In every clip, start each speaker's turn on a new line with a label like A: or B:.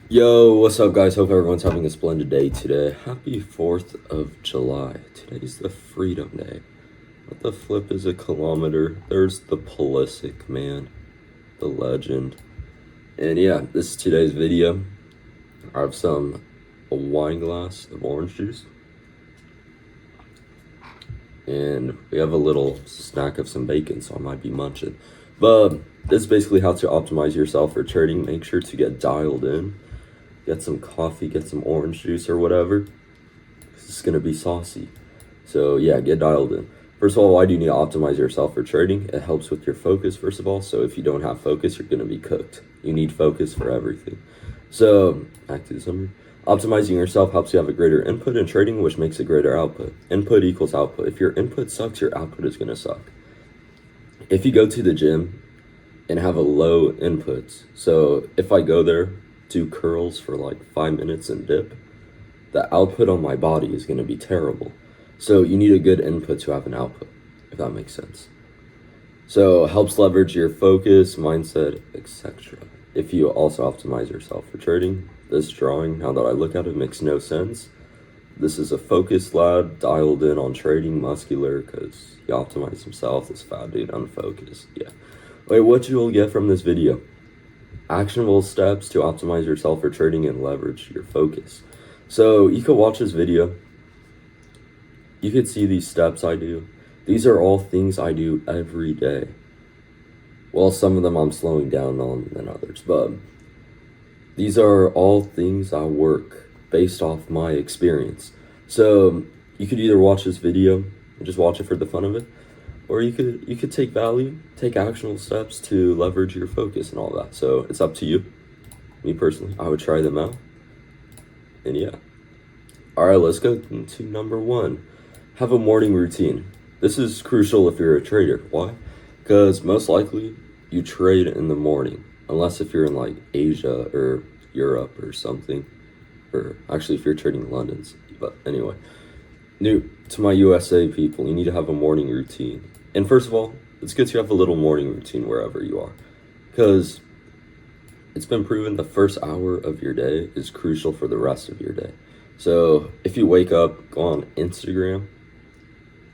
A: Yo, what's up guys? Hope everyone's having a splendid day today. Happy 4th of July. Today's the Freedom Day. What the flip is a kilometer? There's the Pulisic man, the legend. And yeah, this is today's video. I have a wine glass of orange juice. And we have a little snack of some bacon, so I might be munching. But this is basically how to optimize yourself for trading. Make sure to get dialed in. Get some coffee, get some orange juice or whatever. This is gonna be saucy. So yeah, get dialed in. First of all, why do you need to optimize yourself for trading? It helps with your focus, first of all. So if you don't have focus, you're gonna be cooked. You need focus for everything. So back to the summary. Optimizing yourself helps you have a greater input in trading, which makes a greater output. Input equals output. If your input sucks, your output is gonna suck. If you go to the gym and have a low input, so if I go there, do curls for like 5 minutes and dip, the output on my body is going to be terrible. So you need a good input to have an output, if that makes sense. So it helps leverage your focus, mindset, etc. If you also optimize yourself for trading, this drawing, now that I look at it, makes no sense. This is a focused lad, dialed in on trading, muscular, because he optimized himself. This fat dude unfocused. Yeah. Wait, what you'll get from this video? Actionable steps to optimize yourself for trading and leverage your focus. So you could watch this video. You could see these steps I do. These are all things I do every day. Well, some of them I'm slowing down on than others, but these are all things I work based off my experience. So you could either watch this video and just watch it for the fun of it, or you could take value, take actionable steps to leverage your focus and all that. So it's up to you. Me personally, I would try them out. And yeah. All right, let's go to number 1. Have a morning routine. This is crucial if you're a trader. Why? Because most likely you trade in the morning, unless if you're in like Asia or Europe or something, or actually if you're trading London's. But anyway, new to my USA people, you need to have a morning routine. And first of all, it's good to have a little morning routine wherever you are, because it's been proven the first hour of your day is crucial for the rest of your day. So if you wake up, go on Instagram,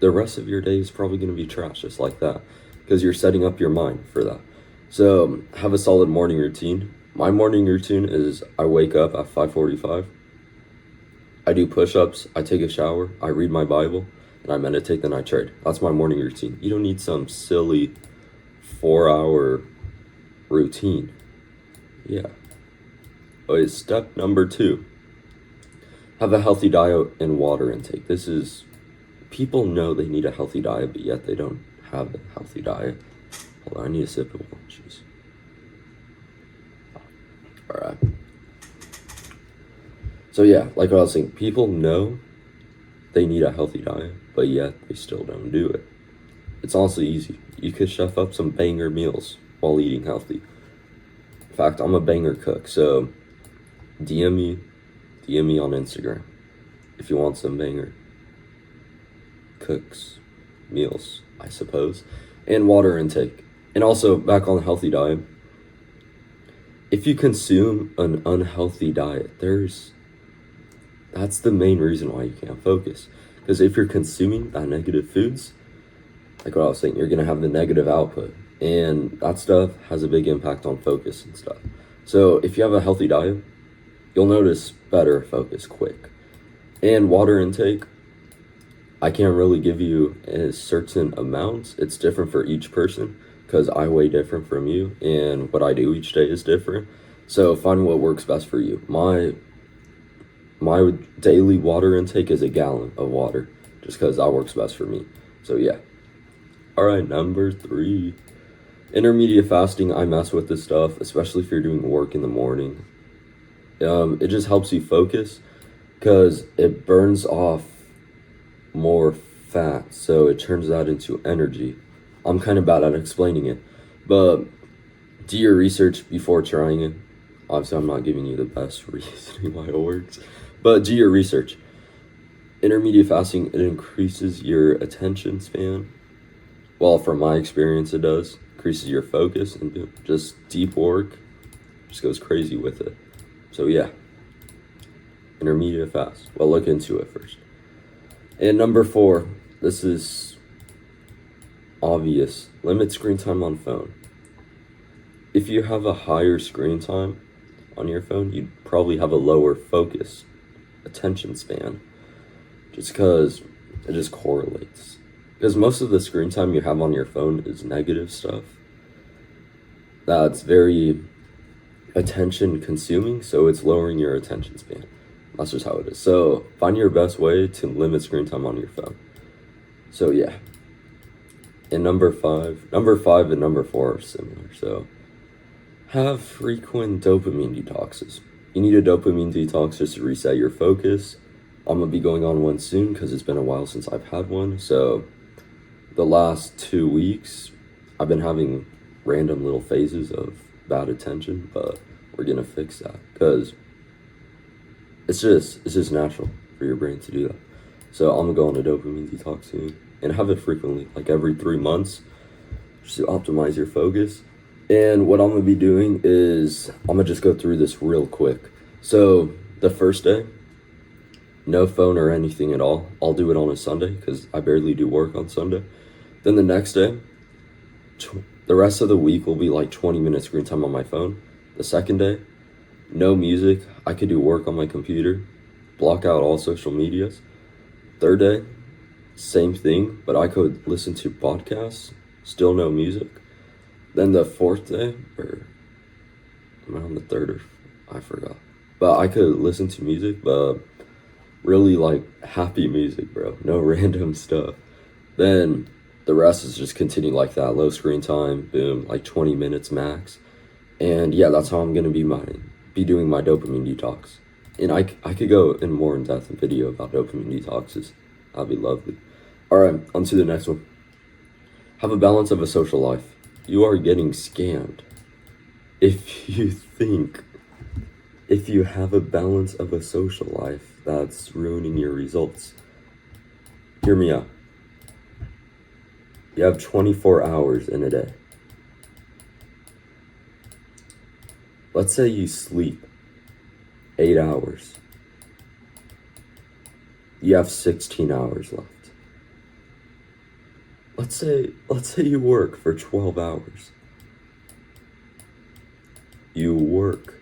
A: the rest of your day is probably going to be trash just like that, because you're setting up your mind for that. So have a solid morning routine. My morning routine is I wake up at 5:45. I do push-ups, I take a shower, I read my Bible, and I meditate, then I trade. That's my morning routine. You don't need some silly 4-hour routine. Yeah. Okay, step number 2. Have a healthy diet and water intake. This is, people know they need a healthy diet, but yet they don't have a healthy diet. Hold on, I need a sip of orange juice. All right. So yeah, like what I was saying, people know they need a healthy diet, but yet they still don't do it. It's honestly easy. You could chef up some banger meals while eating healthy. In fact, I'm a banger cook, so DM me on Instagram if you want some banger cooks, meals, I suppose, and water intake. And also, back on the healthy diet, if you consume an unhealthy diet, that's the main reason why you can't focus. Because if you're consuming that negative foods, like what I was saying, you're going to have the negative output. And that stuff has a big impact on focus and stuff. So if you have a healthy diet, you'll notice better focus quick. And water intake, I can't really give you a certain amount. It's different for each person, because I weigh different from you, and what I do each day is different. So find what works best for you. My daily water intake is a gallon of water, just because that works best for me. So yeah. All right, number 3. Intermediate fasting. I mess with this stuff, especially if you're doing work in the morning. It just helps you focus, because it burns off more fat, so it turns that into energy. I'm kind of bad at explaining it, but do your research before trying it. Obviously, I'm not giving you the best reasoning why it works, but do your research. Intermediate fasting, it increases your attention span. Well, from my experience, it does. Increases your focus, and just deep work just goes crazy with it. So yeah, intermediate fast. Well, look into it first. And number 4, this is obvious. Limit screen time on phone. If you have a higher screen time on your phone, you'd probably have a lower focus, attention span, just because it just correlates. Because most of the screen time you have on your phone is negative stuff. That's very attention consuming, so it's lowering your attention span. That's just how it is. So find your best way to limit screen time on your phone. So yeah. And number five and number 4 are similar. So have frequent dopamine detoxes. You need a dopamine detox just to reset your focus. I'm gonna be going on one soon because it's been a while since I've had one. So the last 2 weeks, I've been having random little phases of bad attention, but we're gonna fix that because it's just natural for your brain to do that. So I'm gonna go on a dopamine detox soon and have it frequently, like every 3 months, just to optimize your focus. And what I'm gonna be doing is I'm gonna just go through this real quick. So the first day, no phone or anything at all. I'll do it on a Sunday because I barely do work on Sunday. Then the next day, the rest of the week will be like 20 minutes screen time on my phone. The second day, no music. I could do work on my computer, block out all social medias. Third day, same thing, but I could listen to podcasts, still no music. Then the fourth day, or am I on the third or I forgot. But I could listen to music, but really like happy music, bro. No random stuff. Then the rest is just continue like that. Low screen time, boom, like 20 minutes max. And yeah, that's how I'm gonna be doing my dopamine detox. And I could go in more in depth in video about dopamine detoxes. That'd be lovely. All right, on to the next one. Have a balance of a social life. You are getting scammed if you have a balance of a social life, that's ruining your results. Hear me out. You have 24 hours in a day. Let's say you sleep 8 hours. You have 16 hours left. Let's say you work for 12 hours. You work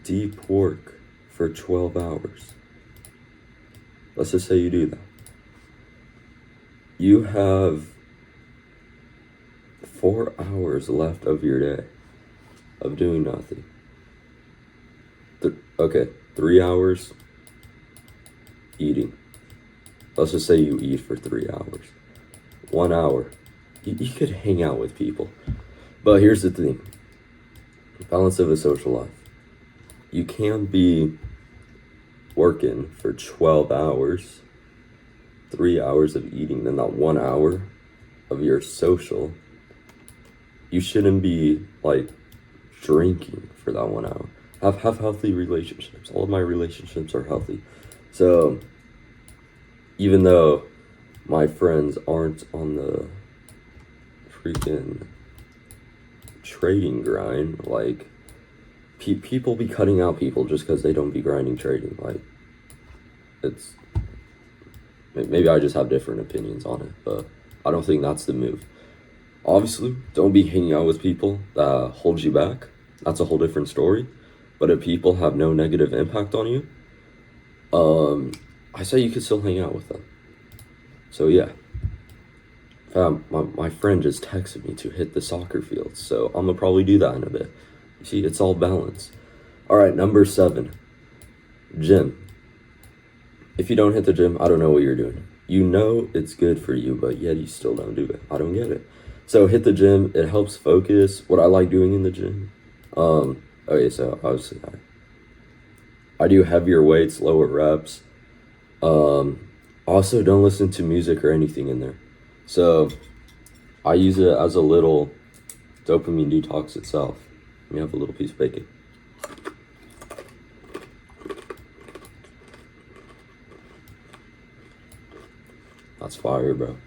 A: deep work for 12 hours. Let's just say you do that. You have 4 hours left of your day of doing nothing. 3 hours eating. Let's just say you eat for 3 hours. 1 hour, you could hang out with people. But here's the thing. Balance of a social life. You can't be working for 12 hours, 3 hours of eating, then that 1 hour of your social. You shouldn't be like drinking for that 1 hour. Have healthy relationships. All of my relationships are healthy. So even though my friends aren't on the freaking trading grind, like people be cutting out people just because they don't be grinding trading. Like, it's maybe I just have different opinions on it, but I don't think that's the move. Obviously, don't be hanging out with people that hold you back. That's a whole different story. But if people have no negative impact on you, I say you could still hang out with them. So yeah, my friend just texted me to hit the soccer field, so I'm gonna probably do that in a bit. You see, it's all balance. All right, number 7, gym. If you don't hit the gym, I don't know what you're doing. You know it's good for you, but yet you still don't do it. I don't get it. So hit the gym. It helps focus. What I like doing in the gym. Okay, so obviously I do heavier weights, lower reps. Also, don't listen to music or anything in there. So I use it as a little dopamine detox itself. Let me have a little piece of bacon. That's fire, bro.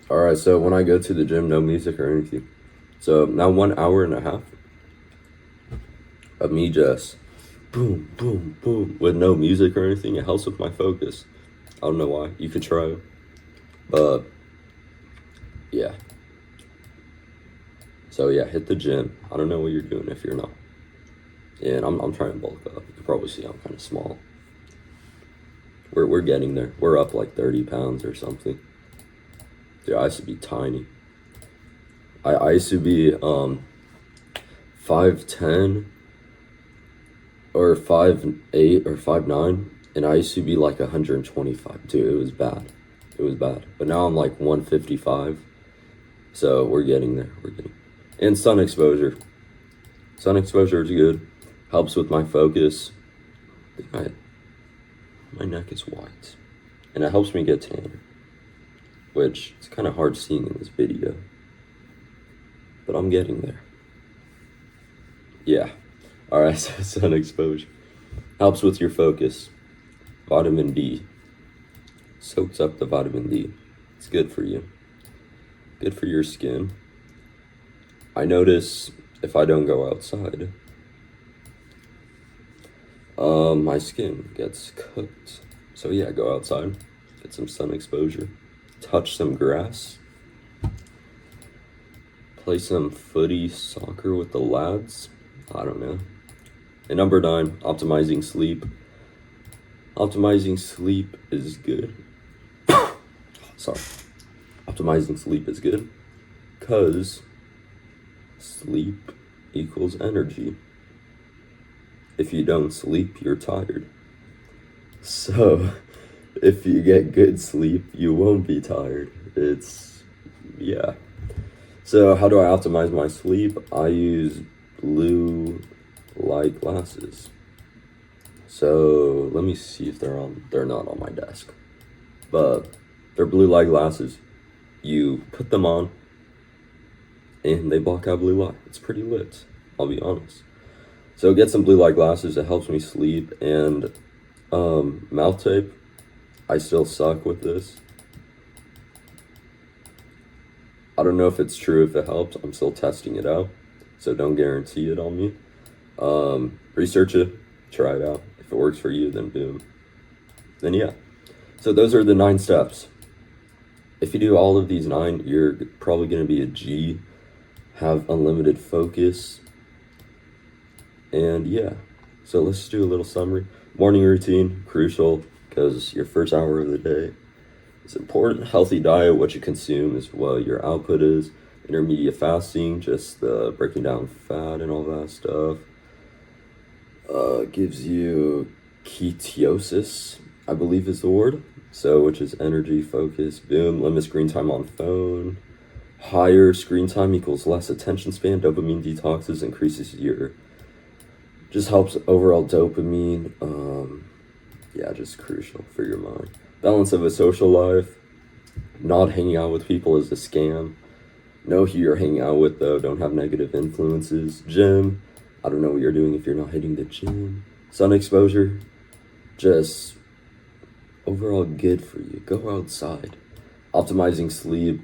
A: Alright, so when I go to the gym, no music or anything. So now 1 hour and a half of me just boom, boom, boom with no music or anything. It helps with my focus. I don't know why. You could try it. But yeah. So yeah, hit the gym. I don't know what you're doing if you're not. And I'm trying to bulk up. You can probably see I'm kind of small. We're getting there. We're up like 30 pounds or something. Dude, I used to be tiny. I used to be 5'10" or 5'8" or 5'9", and I used to be like 125. Dude, it was bad. It was bad. But now I'm like 155. So we're getting there. And sun exposure. Sun exposure is good. Helps with my focus. My neck is white. And it helps me get tanner, which is kind of hard seeing in this video. But I'm getting there. Yeah. Alright, so sun exposure. Helps with your focus. Vitamin D. Soaks up the vitamin D. It's good for you. Good for your skin. I notice if I don't go outside, my skin gets cooked. So yeah, go outside, get some sun exposure, touch some grass, play some footy, soccer with the lads. I don't know. And number 9, optimizing sleep. Optimizing sleep is good. Sorry. Optimizing sleep is good because sleep equals energy. If you don't sleep, you're tired. So if you get good sleep, you won't be tired. Yeah. So how do I optimize my sleep? I use blue light glasses. So let me see if they're not on my desk. But they're blue light glasses. You put them on and they block out blue light. It's pretty lit, I'll be honest. So get some blue light glasses. It helps me sleep. And mouth tape, I still suck with this. I don't know if it's true, if it helps. I'm still testing it out, so don't guarantee it on me. Research it, try it out. If it works for you, then boom. Then yeah. So those are the 9 steps. If you do all of these 9, you're probably going to be a G, have unlimited focus. And yeah, so let's do a little summary. Morning routine, crucial, because your first hour of the day is important. Healthy diet, what you consume is what your output is. Intermediate fasting, just breaking down fat and all that stuff. Gives you ketosis, I believe is the word. So, which is energy, focus, boom. Limit screen time on phone. Higher screen time equals less attention span. Dopamine detoxes, increases your, just helps overall dopamine. Yeah, just crucial for your mind. Balance of a social life. Not hanging out with people is a scam. Know who you're hanging out with though. Don't have negative influences. Gym. I don't know what you're doing if you're not hitting the gym. Sun exposure. Just overall good for you. Go outside. Optimizing sleep.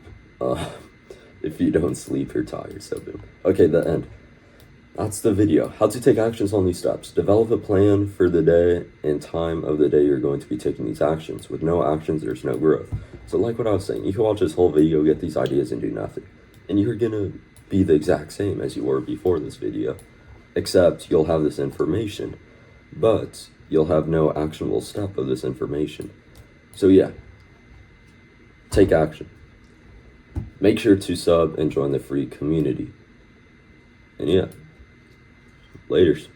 A: If you don't sleep, you're tired. So boom. Okay, the end. That's the video. How to take actions on these steps. Develop a plan for the day and time of the day you're going to be taking these actions. With no actions, there's no growth. So like what I was saying, you can watch this whole video, get these ideas, and do nothing. And you're gonna be the exact same as you were before this video. Except you'll have this information, but you'll have no actionable step of this information. So yeah, take action. Make sure to sub and join the free community. And yeah, laters.